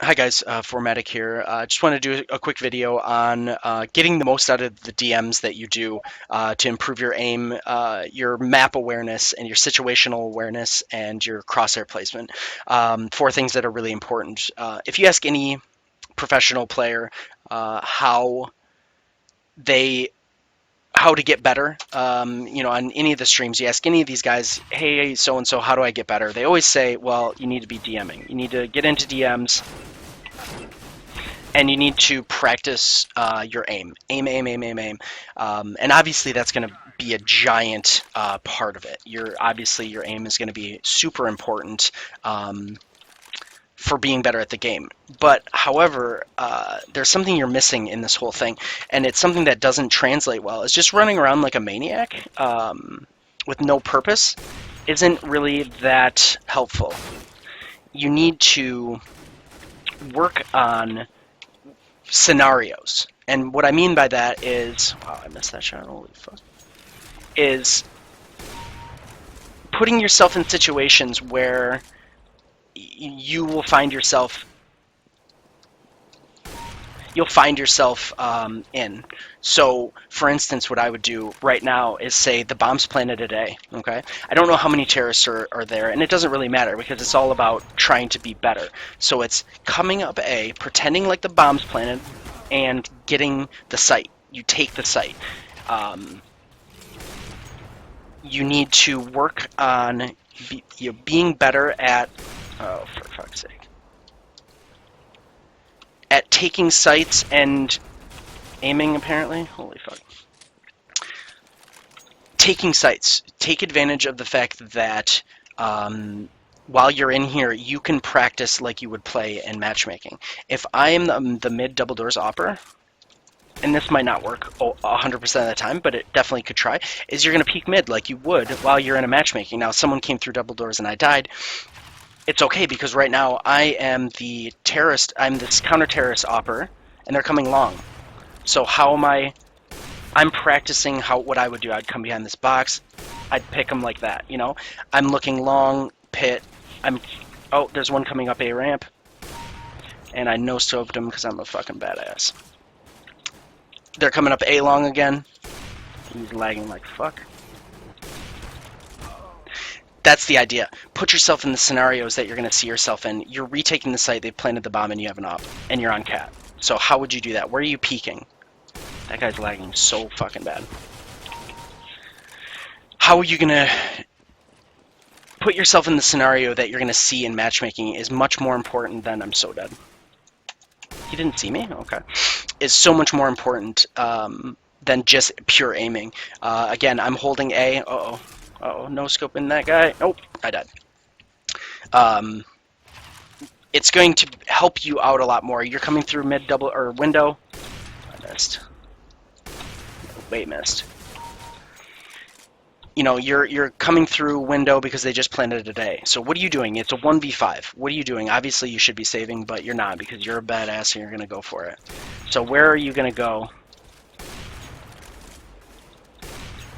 Hi guys, Formatic here. Just want to do a quick video on getting the most out of the DMs that you do to improve your aim, your map awareness, and your situational awareness, and your crosshair placement. Four things that are really important. If you ask any professional player how they how to get better, on any of the streams, you ask any of these guys, hey, so and so, how do I get better? They always say, well, you need to be DMing. You need to get into DMs and you need to practice your aim. Aim. And obviously that's going to be a giant part of it. Obviously your aim is going to be super important for being better at the game. But however, there's something you're missing in this whole thing, and it's something that doesn't translate well. It's just running around like a maniac with no purpose isn't really that helpful. You need to work on scenarios. And what I mean by that is, wow, I missed that shot, holy fuck, is putting yourself in situations where you will find yourself in. So, for instance, what I would do right now is say the bomb's planted today, okay? I don't know how many terrorists are there, and it doesn't really matter because it's all about trying to be better. So it's coming up A, pretending like the bomb's planted, and getting the site. You take the site. You need to work on being better at, oh, for fuck's sake, at taking sites and aiming, apparently. Holy fuck. Taking sites. Take advantage of the fact that while you're in here, you can practice like you would play in matchmaking. If I am the mid double doors opper, and this might not work 100% of the time, but it definitely could try, is you're going to peek mid like you would while you're in a matchmaking. Now, if someone came through double doors and I died, it's okay because right now I am the terrorist, I'm this counter-terrorist opper, and they're coming long. So how am I'm practicing what I would do. I'd come behind this box, I'd pick them like that, you know? I'm looking long, pit, oh, there's one coming up A ramp, and I no-scoped him because I'm a fucking badass. They're coming up A long again. He's lagging like fuck. That's the idea. Put yourself in the scenarios that you're going to see yourself in. You're retaking the site, they've planted the bomb, and you have an op, and you're on cat. So how would you do that? Where are you peeking? That guy's lagging so fucking bad. How are you going to put yourself in the scenario that you're going to see in matchmaking is much more important than I'm so dead. He didn't see me? Okay. Is so much more important than just pure aiming. Again, I'm holding A. Uh-oh. Uh-oh, no scoping that guy. Nope, I died. It's going to help you out a lot more. You're coming through mid double or window. I missed. Wait, missed. You know, you're coming through window because they just planted it A. So what are you doing? It's a 1v5. What are you doing? Obviously you should be saving, but you're not because you're a badass and you're going to go for it. So where are you going to go?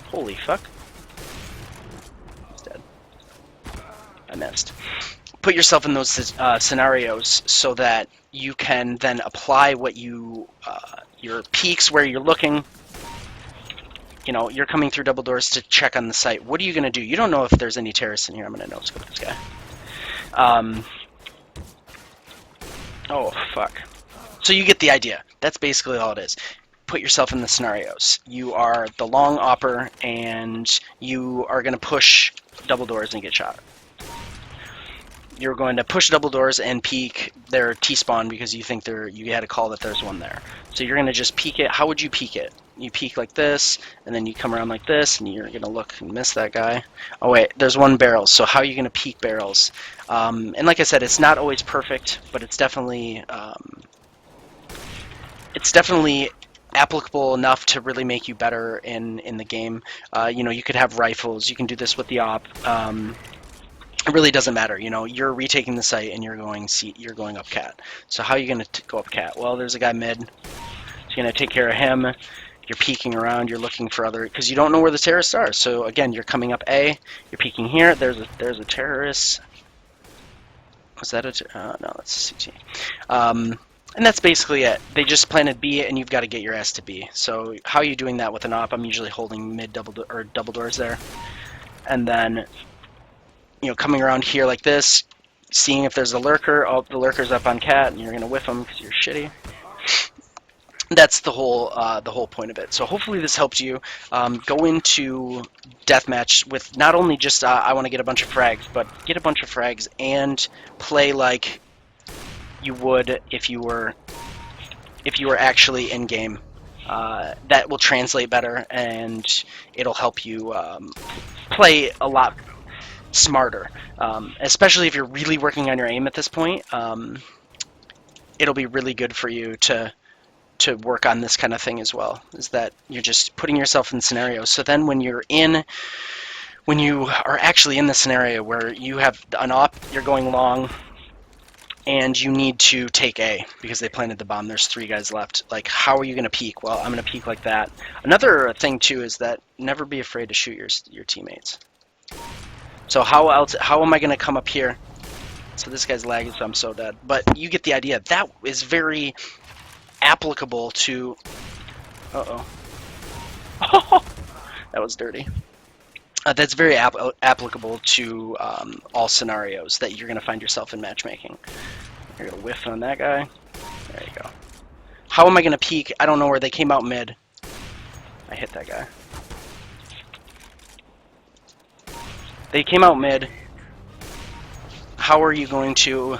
Holy fuck. He's dead. I missed. Put yourself in those scenarios so that you can then apply what your peaks where you're looking. You know, you're coming through double doors to check on the site. What are you going to do? You don't know if there's any terrorists in here. I'm going to no-scope this guy. Oh, fuck. So you get the idea. That's basically all it is. Put yourself in the scenarios. You are the long opper, and you are going to push double doors and get shot. You're going to push double doors and peek their T-spawn because you think you had a call that there's one there. So you're going to just peek it. How would you peek it? You peek like this, and then you come around like this, and you're going to look and miss that guy. Oh wait, there's one barrel, so how are you going to peek barrels? And like I said, it's not always perfect, but it's definitely applicable enough to really make you better in the game. You know, you could have rifles, you can do this with the op. It really doesn't matter, you know. You're retaking the site and you're going up cat. So how are you going to go up cat? Well, there's a guy mid. He's going to take care of him. You're peeking around. You're looking for other because you don't know where the terrorists are. So again, you're coming up A. You're peeking here. There's a terrorist. Was that a... no, that's a CT. And that's basically it. They just planted B, and you've got to get your S to B. So how are you doing that with an op? I'm usually holding mid double doors there. And then, coming around here like this, seeing if there's a lurker. Oh, the lurker's up on cat, and you're going to whiff him because you're shitty. That's the whole point of it. So hopefully this helped you. Go into Deathmatch with not only just I want to get a bunch of frags, but get a bunch of frags and play like you would if you were actually in game. That will translate better, and it'll help you play a lot smarter. Especially if you're really working on your aim at this point, it'll be really good for you to work on this kind of thing as well, is that you're just putting yourself in scenarios. So then when you are actually in the scenario where you have an op, you're going long, and you need to take A because they planted the bomb, there's 3 guys left. Like, how are you going to peek? Well, I'm going to peek like that. Another thing, too, is that never be afraid to shoot your teammates. So how am I going to come up here? So this guy's lagging, so I'm so dead. But you get the idea. That is very applicable to... Uh-oh. That was dirty. That's very applicable to all scenarios that you're going to find yourself in matchmaking. You're going to whiff on that guy. There you go. How am I going to peek? I don't know where they came out mid. I hit that guy. They came out mid. How are you going to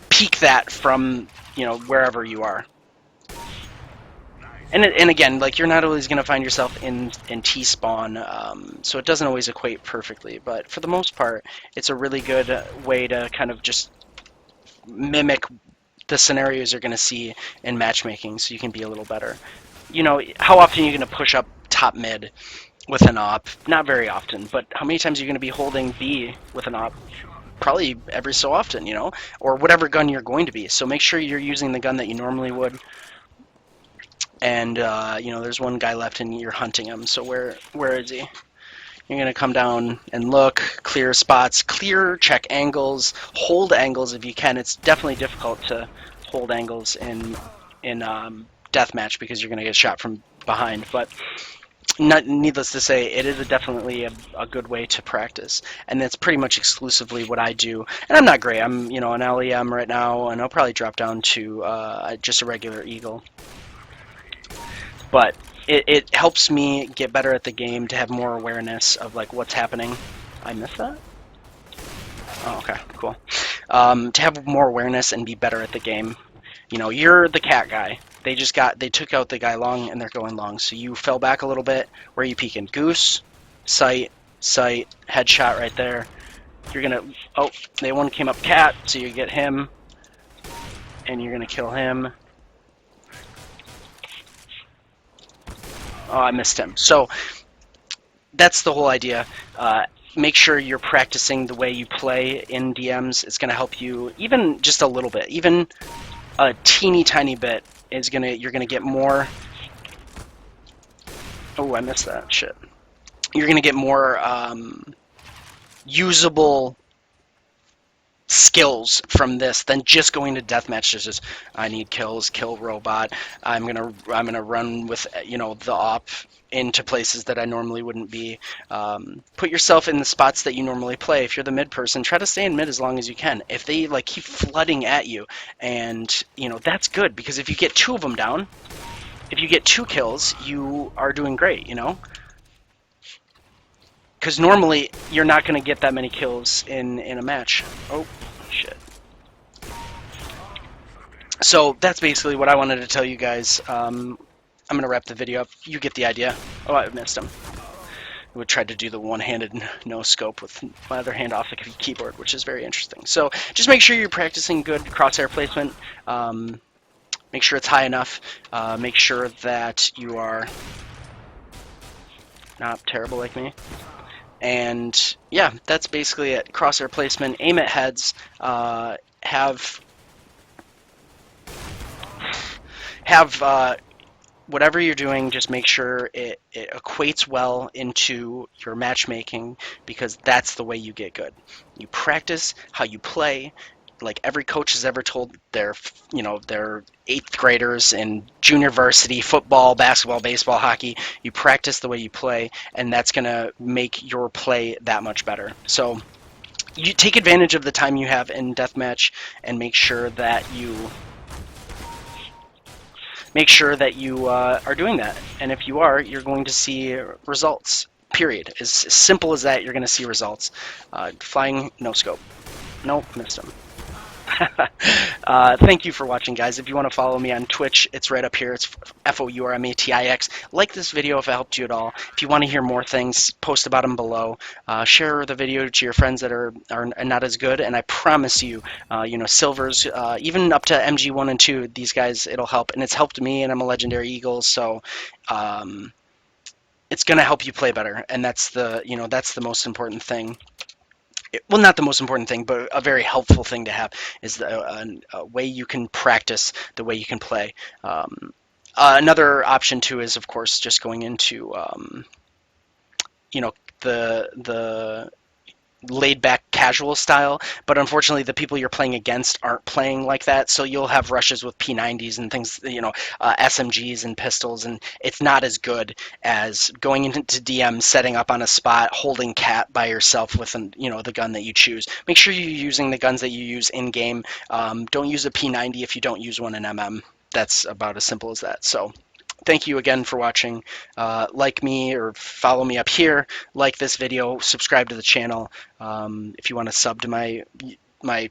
peek that from, wherever you are? And again, like, you're not always going to find yourself in T-spawn, so it doesn't always equate perfectly. But for the most part, it's a really good way to kind of just mimic the scenarios you're going to see in matchmaking, so you can be a little better. How often are you going to push up top mid with an op? Not very often, but how many times are you going to be holding B with an op? Probably every so often, or whatever gun you're going to be. So make sure you're using the gun that you normally would. And, there's one guy left and you're hunting him. So where is he? You're going to come down and look, clear spots, check angles, hold angles if you can. It's definitely difficult to hold angles in Deathmatch because you're going to get shot from behind. But needless to say, it is definitely a good way to practice. And that's pretty much exclusively what I do. And I'm not great. I'm, an LEM right now, and I'll probably drop down to just a regular Eagle. But it helps me get better at the game, to have more awareness of like what's happening. I missed that? Oh, okay, cool. To have more awareness and be better at the game. You're the cat guy. They took out the guy long, and they're going long. So you fell back a little bit. Where are you peeking? Goose, sight, headshot right there. You're gonna... Oh, they one came up cat, so you get him. And you're gonna kill him. Oh, I missed him. So that's the whole idea. Make sure you're practicing the way you play in DMs. It's going to help you even just a little bit. Even a teeny tiny bit is you're going to get more... Oh, I missed that. Shit. You're going to get more usable skills from this than just going to deathmatch. Just I need kills, kill robot. I'm gonna run with the op into places that I normally wouldn't be. Put yourself in the spots that you normally play. If you're the mid person, try to stay in mid as long as you can. If they keep flooding at you, and that's good, because if you get 2 of them down, if you get 2 kills, you are doing great. Because normally you're not going to get that many kills in a match. Oh, shit. So that's basically what I wanted to tell you guys. I'm going to wrap the video up. You get the idea. Oh, I missed him. I would try to do the one-handed no-scope with my other hand off the keyboard, which is very interesting. So just make sure you're practicing good crosshair placement. Make sure it's high enough. Make sure that you are not terrible like me. And yeah, that's basically it. Crosshair placement, aim at heads, have whatever you're doing, just make sure it equates well into your matchmaking because that's the way you get good. You practice how you play. Like every coach has ever told their eighth graders in junior varsity football, basketball, baseball, hockey, you practice the way you play, and that's gonna make your play that much better. So you take advantage of the time you have in deathmatch and make sure that you are doing that. And if you are, you're going to see results. Period. As simple as that, you're going to see results. Flying no scope. Nope, missed him. Thank you for watching, guys. If you want to follow me on Twitch, it's right up here. It's FOURMATIX. Like this video if it helped you at all. If you want to hear more things, post about them below. Share the video to your friends that are not as good, and I promise you, silvers, even up to MG1 and 2, these guys, it'll help. And it's helped me, and I'm a Legendary Eagle, so it's going to help you play better, and that's the most important thing. Well, not the most important thing, but a very helpful thing to have is a way you can practice the way you can play. Another option too is, of course, just going into you know the laid back casual style, but unfortunately the people you're playing against aren't playing like that, so you'll have rushes with P90s and things, SMGs and pistols, and it's not as good as going into DM, setting up on a spot, holding cat by yourself with the gun that you choose. Make sure you're using the guns that you use in game. Don't use a P90 if you don't use one in MM. That's about as simple as that. So thank you again for watching. Like me or follow me up here. Like this video. Subscribe to the channel. If you want to sub to my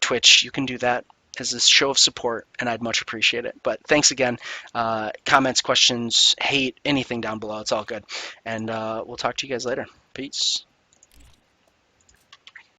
Twitch, you can do that as a show of support, and I'd much appreciate it. But thanks again. Comments, questions, hate, anything down below. It's all good. And we'll talk to you guys later. Peace.